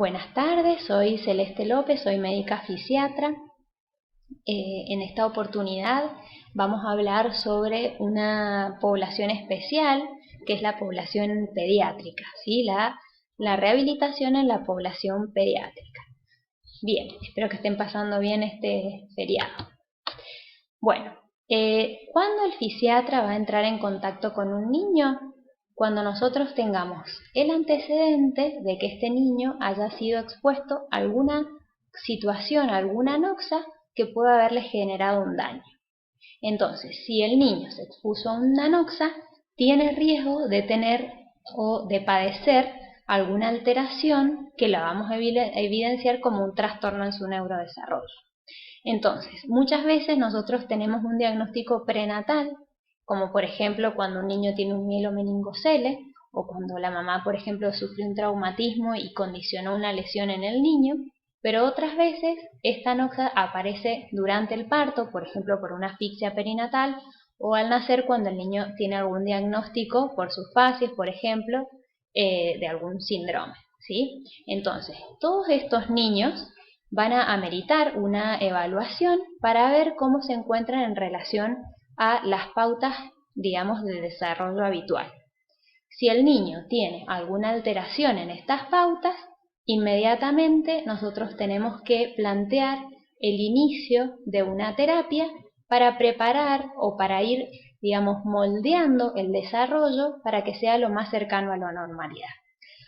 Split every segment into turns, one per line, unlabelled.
Buenas tardes, soy Celeste López, soy médica fisiatra. En esta oportunidad vamos a hablar sobre una población especial que es la población pediátrica, ¿sí? La rehabilitación en la población pediátrica. Bien, espero que estén pasando bien este feriado. Bueno, ¿cuándo el fisiatra va a entrar en contacto con un niño? Cuando nosotros tengamos el antecedente de que este niño haya sido expuesto a alguna situación, a alguna anoxa que pueda haberle generado un daño. Entonces, si el niño se expuso a una anoxa, tiene riesgo de tener o de padecer alguna alteración que la vamos a evidenciar como un trastorno en su neurodesarrollo. Entonces, muchas veces nosotros tenemos un diagnóstico prenatal, como por ejemplo cuando un niño tiene un mielomeningocele, o cuando la mamá, por ejemplo, sufrió un traumatismo y condicionó una lesión en el niño, pero otras veces esta anoxa aparece durante el parto, por ejemplo por una asfixia perinatal, o al nacer cuando el niño tiene algún diagnóstico por sus fases, por ejemplo, de algún síndrome, ¿sí? Entonces, todos estos niños van a ameritar una evaluación para ver cómo se encuentran en relación a las pautas, digamos, de desarrollo habitual. Si el niño tiene alguna alteración en estas pautas, inmediatamente nosotros tenemos que plantear el inicio de una terapia para preparar o para ir, digamos, moldeando el desarrollo para que sea lo más cercano a la normalidad.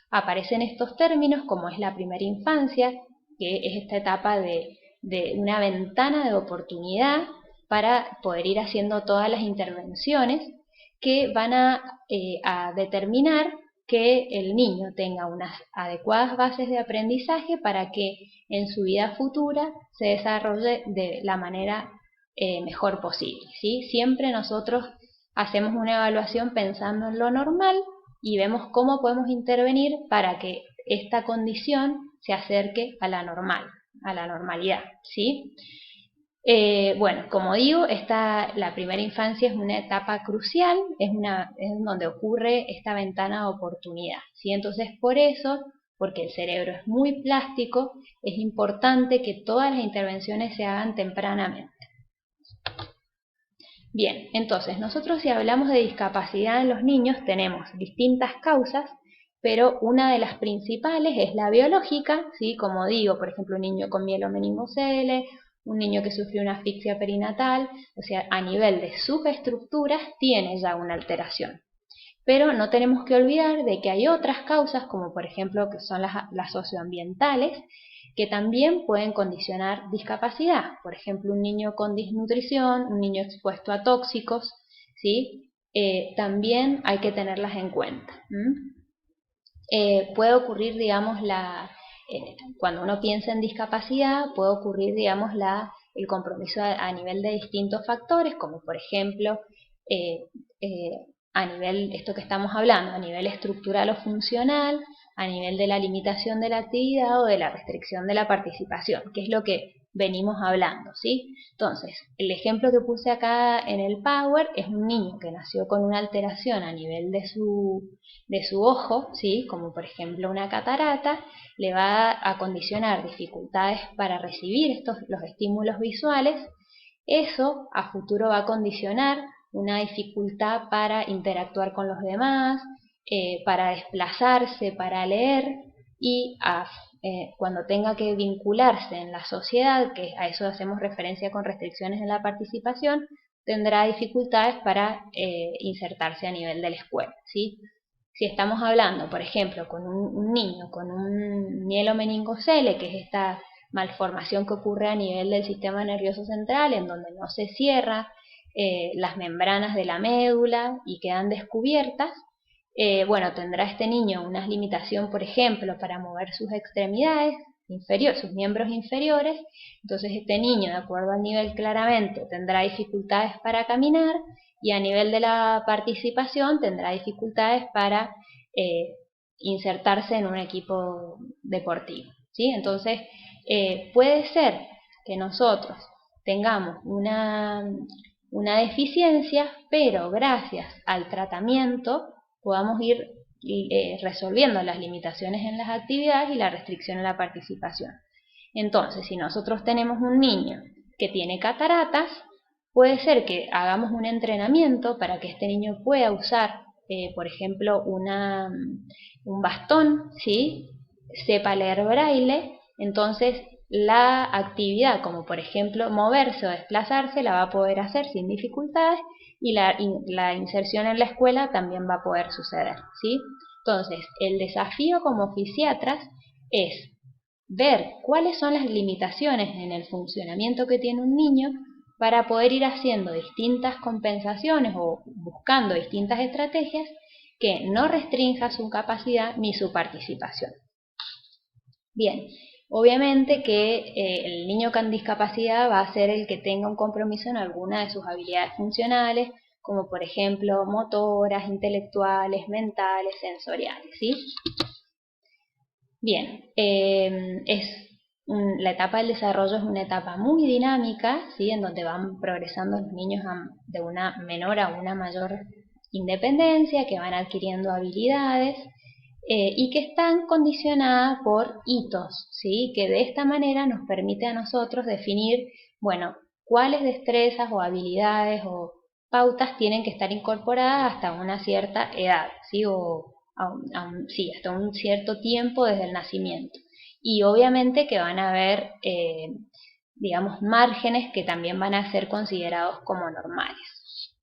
Aparecen estos términos como es la primera infancia, que es esta etapa de una ventana de oportunidad para poder ir haciendo todas las intervenciones que van a determinar que el niño tenga unas adecuadas bases de aprendizaje para que en su vida futura se desarrolle de la manera mejor posible, ¿sí? Siempre nosotros hacemos una evaluación pensando en lo normal y vemos cómo podemos intervenir para que esta condición se acerque a la normalidad, ¿sí? Bueno, como digo, la primera infancia es una etapa crucial, es donde ocurre esta ventana de oportunidad, ¿sí? Entonces, por eso, porque el cerebro es muy plástico, es importante que todas las intervenciones se hagan tempranamente. Bien, entonces nosotros si hablamos de discapacidad en los niños tenemos distintas causas, pero una de las principales es la biológica, ¿sí? Como digo, por ejemplo, un niño con mielomeningocele, un niño que sufrió una asfixia perinatal, o sea, a nivel de subestructuras tiene ya una alteración. Pero no tenemos que olvidar de que hay otras causas, como por ejemplo que son las socioambientales, que también pueden condicionar discapacidad. Por ejemplo, un niño con desnutrición, un niño expuesto a tóxicos, ¿sí? También hay que tenerlas en cuenta. Puede ocurrir, digamos, cuando uno piensa en discapacidad, puede ocurrir, digamos, el compromiso a nivel de distintos factores, como por ejemplo, a nivel, esto que estamos hablando, a nivel estructural o funcional, a nivel de la limitación de la actividad o de la restricción de la participación, que es lo que venimos hablando, ¿sí? Entonces, el ejemplo que puse acá en el Power es un niño que nació con una alteración a nivel de su ojo, ¿sí? Como por ejemplo una catarata, le va a condicionar dificultades para recibir los estímulos visuales. Eso a futuro va a condicionar una dificultad para interactuar con los demás, para desplazarse, para leer y cuando tenga que vincularse en la sociedad, que a eso hacemos referencia con restricciones en la participación, tendrá dificultades para insertarse a nivel de la escuela, ¿sí? Si estamos hablando, por ejemplo, con un niño con un mielomeningocele, que es esta malformación que ocurre a nivel del sistema nervioso central, en donde no se cierra las membranas de la médula y quedan descubiertas, bueno, tendrá este niño una limitación, por ejemplo, para mover sus extremidades inferiores, sus miembros inferiores. Entonces este niño, de acuerdo al nivel claramente, tendrá dificultades para caminar y a nivel de la participación tendrá dificultades para insertarse en un equipo deportivo, ¿sí? Entonces puede ser que nosotros tengamos una deficiencia, pero gracias al tratamiento podamos ir resolviendo las limitaciones en las actividades y la restricción en la participación. Entonces, si nosotros tenemos un niño que tiene cataratas, puede ser que hagamos un entrenamiento para que este niño pueda usar, por ejemplo, un bastón, ¿sí? Sepa leer braille, entonces la actividad, como por ejemplo moverse o desplazarse, la va a poder hacer sin dificultades y la inserción en la escuela también va a poder suceder, ¿sí? Entonces, el desafío como fisiatras es ver cuáles son las limitaciones en el funcionamiento que tiene un niño para poder ir haciendo distintas compensaciones o buscando distintas estrategias que no restrinja su capacidad ni su participación. Bien, obviamente que el niño con discapacidad va a ser el que tenga un compromiso en alguna de sus habilidades funcionales, como por ejemplo motoras, intelectuales, mentales, sensoriales, ¿sí? Bien, la etapa del desarrollo es una etapa muy dinámica, ¿sí? En donde van progresando los niños de una menor a una mayor independencia, que van adquiriendo habilidades y que están condicionadas por hitos, ¿sí? Que de esta manera nos permite a nosotros definir, bueno, cuáles destrezas o habilidades o pautas tienen que estar incorporadas hasta una cierta edad, ¿sí? Sí, hasta un cierto tiempo desde el nacimiento. Y obviamente que van a haber, digamos, márgenes que también van a ser considerados como normales.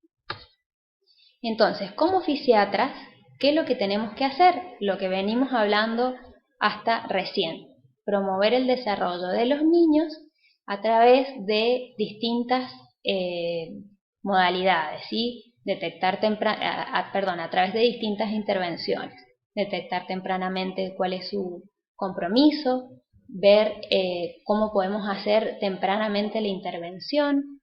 Entonces, como fisiatras, ¿qué es lo que tenemos que hacer? Lo que venimos hablando hasta recién, promover el desarrollo de los niños a través de distintas modalidades, ¿sí? A través de distintas intervenciones, detectar tempranamente cuál es su compromiso, ver cómo podemos hacer tempranamente la intervención,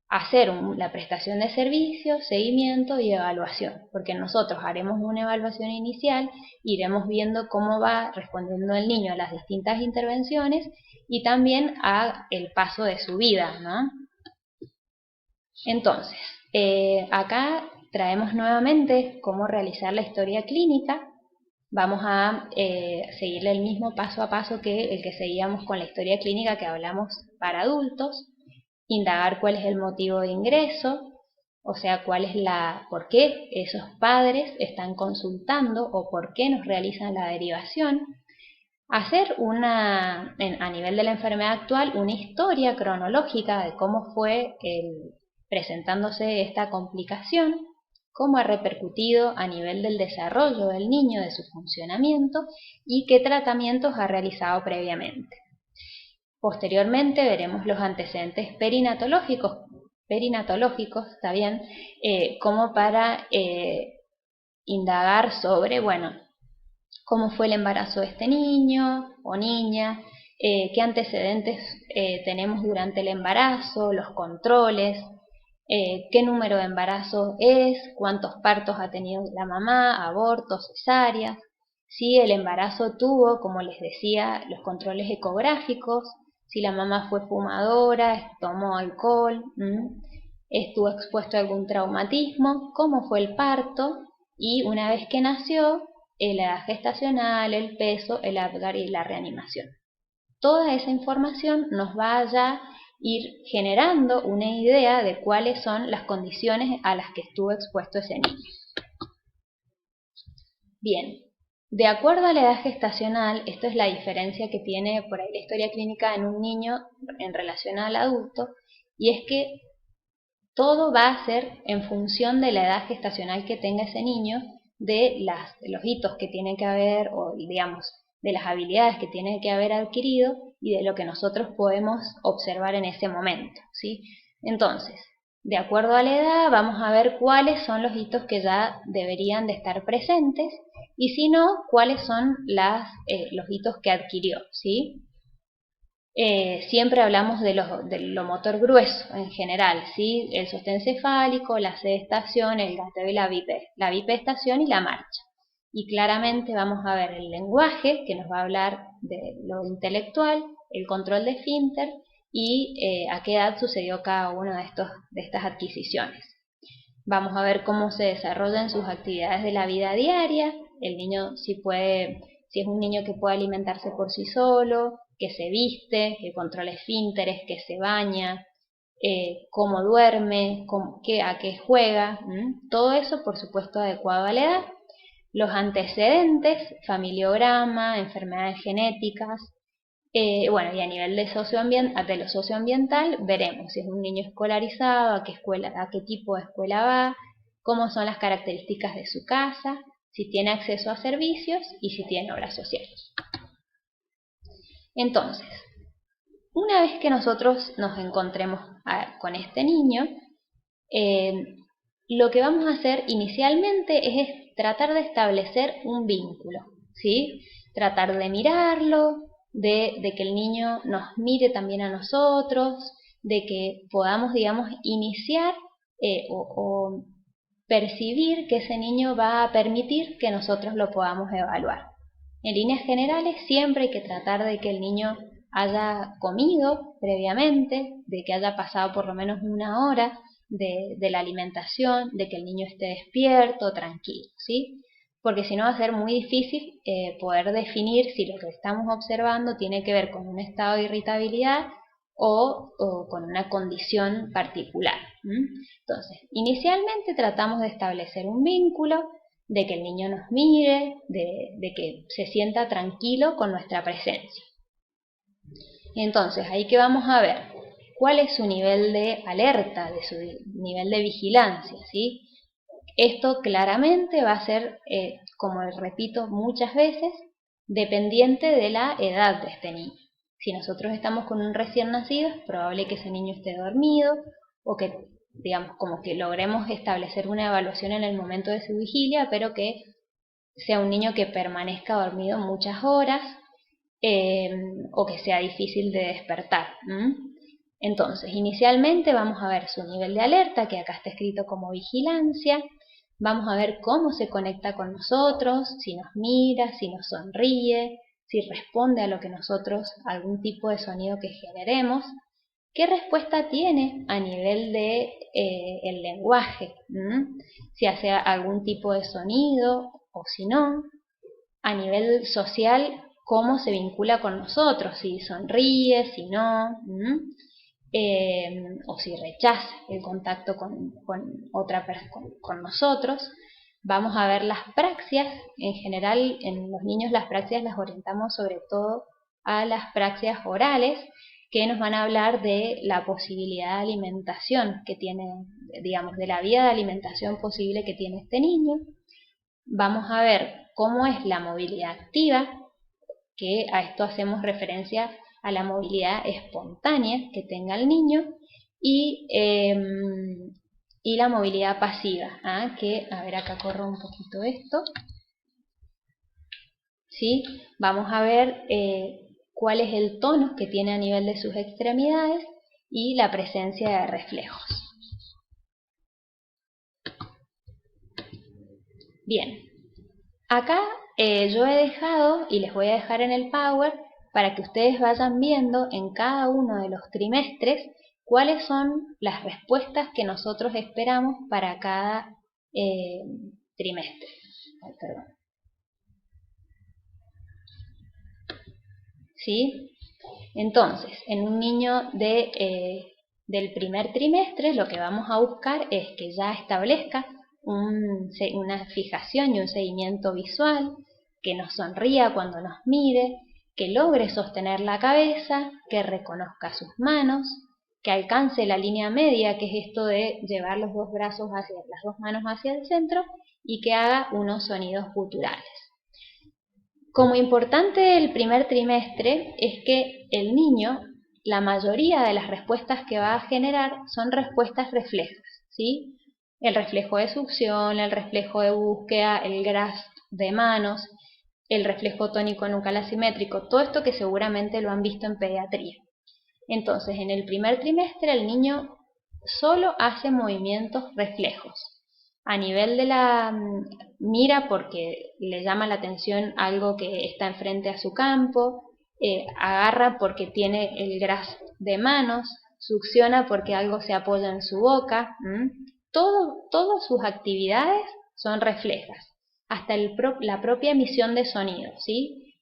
hacer la prestación de servicios, seguimiento y evaluación, porque nosotros haremos una evaluación inicial, iremos viendo cómo va respondiendo el niño a las distintas intervenciones y también a el paso de su vida, ¿no? Entonces, acá traemos nuevamente cómo realizar la historia clínica. Vamos a seguirle el mismo paso a paso que el que seguíamos con la historia clínica que hablamos para adultos. Indagar cuál es el motivo de ingreso, o sea, por qué esos padres están consultando o por qué nos realizan la derivación. Hacer a nivel de la enfermedad actual, una historia cronológica de cómo fue presentándose esta complicación, cómo ha repercutido a nivel del desarrollo del niño, de su funcionamiento y qué tratamientos ha realizado previamente. Posteriormente veremos los antecedentes perinatológicos, está bien, como para indagar sobre, bueno, cómo fue el embarazo de este niño o niña, qué antecedentes tenemos durante el embarazo, los controles, qué número de embarazo es, cuántos partos ha tenido la mamá, abortos, cesáreas, si el embarazo tuvo, como les decía, los controles ecográficos, si la mamá fue fumadora, tomó alcohol, estuvo expuesto a algún traumatismo, cómo fue el parto y una vez que nació, la edad gestacional, el peso, el Apgar y la reanimación. Toda esa información nos va a ir generando una idea de cuáles son las condiciones a las que estuvo expuesto ese niño. Bien, de acuerdo a la edad gestacional, esto es la diferencia que tiene por ahí la historia clínica en un niño en relación al adulto, y es que todo va a ser en función de la edad gestacional que tenga ese niño, de los hitos que tiene que haber, o digamos, de las habilidades que tiene que haber adquirido y de lo que nosotros podemos observar en ese momento, ¿sí? Entonces, de acuerdo a la edad, vamos a ver cuáles son los hitos que ya deberían de estar presentes y si no, cuáles son los hitos que adquirió, ¿sí? Siempre hablamos de lo motor grueso en general, ¿sí? El sostén cefálico, la sedestación, el gateo y la bipestación y la marcha. Y claramente vamos a ver el lenguaje, que nos va a hablar de lo intelectual, el control de esfínter y a qué edad sucedió cada una de estas adquisiciones. Vamos a ver cómo se desarrollan sus actividades de la vida diaria, el niño si es un niño que puede alimentarse por sí solo, que se viste, que controla esfínteres, que se baña, cómo duerme, a qué juega, todo eso por supuesto adecuado a la edad. Los antecedentes, familiograma, enfermedades genéticas, bueno, y a nivel de lo socioambiental veremos si es un niño escolarizado, a qué tipo de escuela va, cómo son las características de su casa, si tiene acceso a servicios y si tiene obras sociales. Entonces, una vez que nosotros nos encontremos con este niño, lo que vamos a hacer inicialmente es tratar de establecer un vínculo, ¿sí? Tratar de mirarlo, de que el niño nos mire también a nosotros, de que podamos, digamos, iniciar o percibir que ese niño va a permitir que nosotros lo podamos evaluar. En líneas generales, siempre hay que tratar de que el niño haya comido previamente, de que haya pasado por lo menos una hora de la alimentación, de que el niño esté despierto, tranquilo, ¿sí? Porque si no va a ser muy difícil poder definir si lo que estamos observando tiene que ver con un estado de irritabilidad o con una condición particular. Entonces, inicialmente tratamos de establecer un vínculo, de que el niño nos mire, de que se sienta tranquilo con nuestra presencia. Entonces, ahí que vamos a ver cuál es su nivel de alerta, de su nivel de vigilancia, ¿sí? Esto claramente va a ser, como repito muchas veces, dependiente de la edad de este niño. Si nosotros estamos con un recién nacido, es probable que ese niño esté dormido o que, digamos, como que logremos establecer una evaluación en el momento de su vigilia, pero que sea un niño que permanezca dormido muchas horas o que sea difícil de despertar. Entonces, inicialmente vamos a ver su nivel de alerta, que acá está escrito como vigilancia. Vamos a ver cómo se conecta con nosotros, si nos mira, si nos sonríe, si responde a lo que nosotros, algún tipo de sonido que generemos. ¿Qué respuesta tiene a nivel de el lenguaje? Si hace algún tipo de sonido o si no. A nivel social, cómo se vincula con nosotros, si sonríe, si no, o si rechaza el contacto con nosotros. Vamos a ver las praxias. En general, en los niños las praxias las orientamos sobre todo a las praxias orales, que nos van a hablar de la posibilidad de alimentación que tiene, digamos, de la vía de alimentación posible que tiene este niño. Vamos a ver cómo es la movilidad activa, que a esto hacemos referencia a la movilidad espontánea que tenga el niño, y la movilidad pasiva, que, a ver, acá corro un poquito esto, ¿sí? Vamos a ver cuál es el tono que tiene a nivel de sus extremidades y la presencia de reflejos. Bien, acá yo he dejado, y les voy a dejar en el Power, para que ustedes vayan viendo en cada uno de los trimestres cuáles son las respuestas que nosotros esperamos para cada trimestre. Ay, perdón. ¿Sí? Entonces, en un niño del primer trimestre lo que vamos a buscar es que ya establezca una fijación y un seguimiento visual, que nos sonría cuando nos mire, que logre sostener la cabeza, que reconozca sus manos, que alcance la línea media, que es esto de llevar los dos brazos las dos manos hacia el centro, y que haga unos sonidos guturales. Como importante del primer trimestre es que el niño, la mayoría de las respuestas que va a generar son respuestas reflejas, ¿sí? El reflejo de succión, el reflejo de búsqueda, el grasp de manos, el reflejo tónico nucal asimétrico, todo esto que seguramente lo han visto en pediatría. Entonces, en el primer trimestre el niño solo hace movimientos reflejos. A nivel de la mira porque le llama la atención algo que está enfrente a su campo, agarra porque tiene el grasp de manos, succiona porque algo se apoya en su boca. Todas sus actividades son reflejas. hasta la propia emisión de sonido, ¿sí?